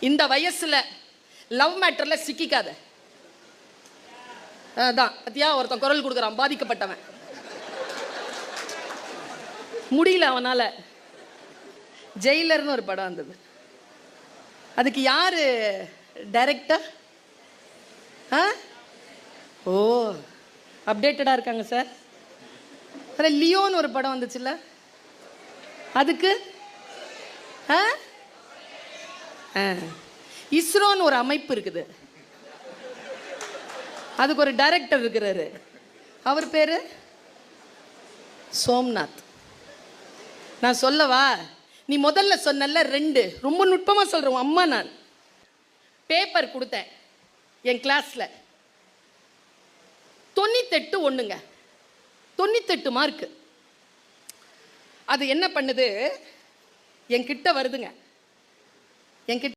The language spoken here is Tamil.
இந்த வயசுல லவ் மேட்டர்ல சிக்கிக்காத. அதான் பத்தியா ஒருத்தன் குரல் கொடுக்குறான், பாதிக்கப்பட்டவன். முடியல அவனால. ஜெயிலர்னு ஒரு படம் வந்தது. அதுக்கு யாரு டைரக்டர்? ஓ, அப்டேட்டடா இருக்காங்க சார். லியோன்னு ஒரு படம் வந்துச்சுல்ல, அதுக்கு இஸ்ரோன்னு ஒரு அமைப்பு இருக்குது, அதுக்கு ஒரு டைரக்டர் இருக்கிறாரு. அவர் பேரு சோம்நாத். நான் சொல்லவா? நீ முதல்ல சொன்னல 2 ரொம்ப நுட்பமா சொல்றேன். அம்மா, நான் பேப்பர் கொடுத்தேன் என் கிளாஸ்ல, 98 ஒண்ணுங்க, 98 மார்க்கு. அது என்ன பண்ணுது, என்கிட்ட வருதுங்க, என்கிட்ட